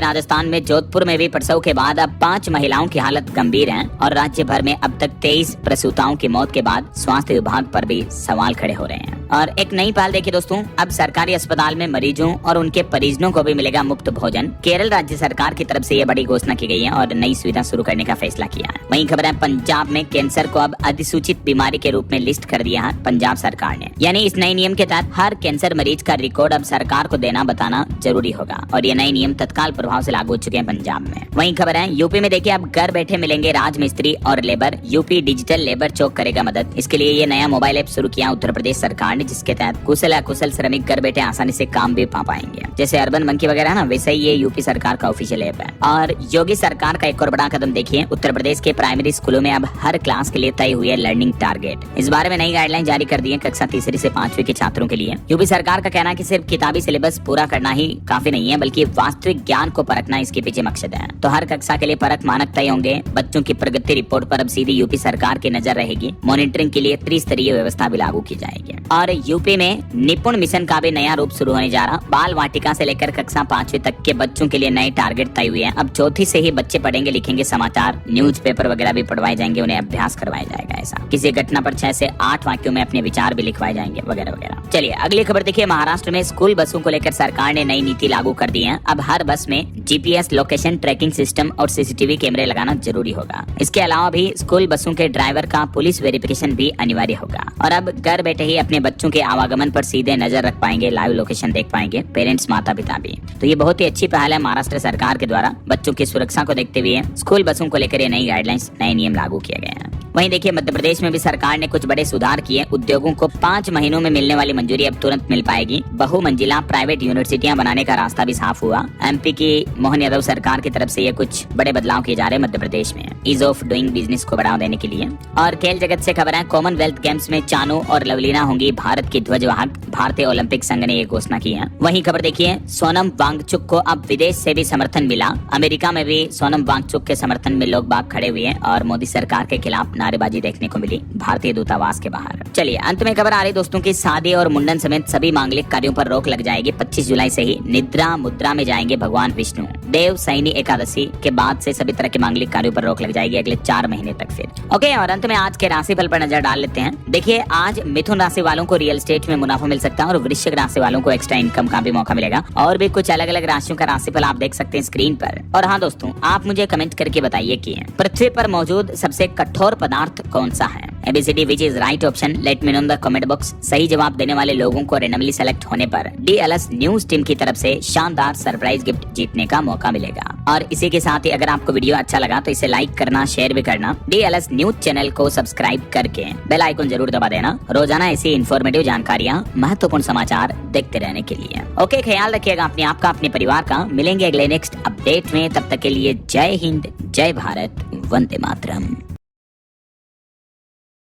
राजस्थान में जोधपुर में भी प्रसव के बाद अब 5 महिलाओं की हालत गंभीर है। और राज्य भर में अब तक 23 प्रसूताओं की मौत के बाद स्वास्थ्य विभाग पर भी सवाल खड़े हो रहे हैं। और एक नई पहल देखिए दोस्तों, अब सरकारी अस्पताल में मरीजों और उनके परिजनों को भी मिलेगा मुफ्त भोजन। केरल राज्य सरकार की तरफ से ये बड़ी घोषणा की गई है और नई सुविधा शुरू करने का फैसला किया है। वहीं खबर है पंजाब में कैंसर को अब अधिसूचित बीमारी के रूप में लिस्ट कर दिया है पंजाब सरकार ने। यानी इस नए नियम के तहत हर कैंसर मरीज का रिकॉर्ड अब सरकार को देना बताना जरूरी होगा। और ये नए नियम तत्काल प्रभाव से लागू हो चुके हैं पंजाब में। वहीं खबर है यूपी में देखिए अब घर बैठे मिलेंगे राजमिस्त्री और लेबर। यूपी डिजिटल लेबर चौक करेगा मदद। इसके लिए ये नया मोबाइल ऐप शुरू किया उत्तर प्रदेश सरकार ने, जिसके तहत कुशल अकुशल श्रमिक घर बैठे आसानी से काम भी पा पाएंगे। जैसे अर्बन मंकी वगैरह ना, वैसे ही ये यूपी सरकार का ऑफिशियल ऐप है। और योगी सरकार का एक और बड़ा कदम देखिए, उत्तर प्रदेश के प्राइमरी स्कूलों में अब हर क्लास के लिए तय हुई है लर्निंग टारगेट। इस बारे में नई गाइडलाइन जारी कर दी है कक्षा 3 से 5वीं के छात्रों के लिए। यूपी सरकार का कहना है कि सिर्फ किताबी सिलेबस पूरा करना ही काफी नहीं है, बल्कि वास्तविक ज्ञान को परखना इसके पीछे मकसद है। तो हर कक्षा के लिए परख मानक तय होंगे। बच्चों की प्रगति रिपोर्ट पर अब सीधी यूपी सरकार की नजर रहेगी। मॉनिटरिंग के लिए त्रिस्तरीय व्यवस्था भी लागू की जाएगी। और यूपी में निपुण मिशन का भी नया रूप शुरू होने जा रहा। बाल वाटिका से लेकर कक्षा 5वीं तक के बच्चों के लिए नए टारगेट तय हुए हैं। अब चौथी से ही बच्चे पढ़ेंगे लिखेंगे, समाचार न्यूज़पेपर वगैरह भी पढ़वाए जाएंगे, उन्हें अभ्यास करवाया जाएगा। ऐसा किसी घटना पर 6 से 8 वाक्यों में अपने विचार भी लिखवाए जाएंगे वगैरह वगैरह। चलिए अगली खबर देखिए। महाराष्ट्र में स्कूल बसों को लेकर सरकार ने नई नीति लागू कर दी है। अब हर बस में GPS लोकेशन ट्रैकिंग सिस्टम और CCTV कैमरे लगाना जरूरी होगा। इसके अलावा भी स्कूल बसों के ड्राइवर का पुलिस वेरिफिकेशन भी अनिवार्य होगा। और अब घर बैठे ही अपने बच्चों के आवागमन पर सीधे नजर रख पाएंगे, लाइव लोकेशन देख पाएंगे पेरेंट्स, माता पिता भी। तो ये बहुत ही अच्छी पहल है महाराष्ट्र सरकार के द्वारा। बच्चों की सुरक्षा को देखते हुए स्कूल बसों को लेकर ये नई गाइडलाइंस, नए नियम लागू किए गए हैं। वहीं देखिए मध्य प्रदेश में भी सरकार ने कुछ बड़े सुधार किए। उद्योगों को 5 महीनों में मिलने वाली मंजूरी अब तुरंत मिल पाएगी। बहुमंजिला प्राइवेट यूनिवर्सिटियां बनाने का रास्ता भी साफ हुआ। MP की मोहन यादव सरकार की तरफ से ये कुछ बड़े बदलाव किए जा रहे हैं मध्य प्रदेश में, ईज ऑफ डूइंग बिजनेस को बढ़ावा देने के लिए। और खेल जगत से खबर है, कॉमनवेल्थ गेम्स में चानू और लवलीना होंगी भारत की ध्वजवाहक। भारतीय ओलंपिक संघ ने ये घोषणा की है। वहीं खबर देखिए, सोनम वांगचुक को अब विदेश से भी समर्थन मिला। अमेरिका में भी सोनम वांगचुक के समर्थन में लोग बाग खड़े हुए हैं और मोदी सरकार के खिलाफ नारे नारेबाजी देखने को मिली भारतीय दूतावास के बाहर। चलिए अंत में खबर आ रही दोस्तों की शादी और मुंडन समेत सभी मांगलिक कार्यों पर रोक लग जाएगी। 25 जुलाई से ही निद्रा मुद्रा में जाएंगे भगवान विष्णु। देव सैनी एकादशी के बाद से सभी तरह के मांगलिक कार्यों पर रोक लग जाएगी अगले 4 महीने तक फिर। ओके, और अंत में आज के राशिफल पर नजर डाल लेते हैं। देखिए आज मिथुन राशि वालों को रियल एस्टेट में मुनाफा मिल सकता है और वृश्चिक राशि वालों को एक्स्ट्रा इनकम का भी मौका मिलेगा। और भी कुछ अलग अलग राशियों का राशिफल आप देख सकते हैं स्क्रीन पर। और हाँ दोस्तों, आप मुझे कमेंट करके बताइए कि पृथ्वी पर मौजूद सबसे कठोर पदार्थ कौन सा है? ABCD which is right option? Let me know in the comment box। सही जवाब देने वाले लोगों को रेंडमली सेलेक्ट होने पर DLS न्यूज टीम की तरफ से शानदार सरप्राइज गिफ्ट जीतने का मौका मिलेगा। और इसी के साथ ही अगर आपको वीडियो अच्छा लगा तो इसे लाइक करना, शेयर भी करना, DLS न्यूज चैनल को सब्सक्राइब करके बेल आइकन जरूर दबा देना रोजाना ऐसी इन्फॉर्मेटिव जानकारियाँ, महत्वपूर्ण समाचार देखते रहने के लिए। ओके, ख्याल रखिएगा अपने आप का, अपने परिवार का। मिलेंगे अगले नेक्स्ट अपडेट में, तब तक के लिए जय हिंद, जय भारत, वंदे मातरम।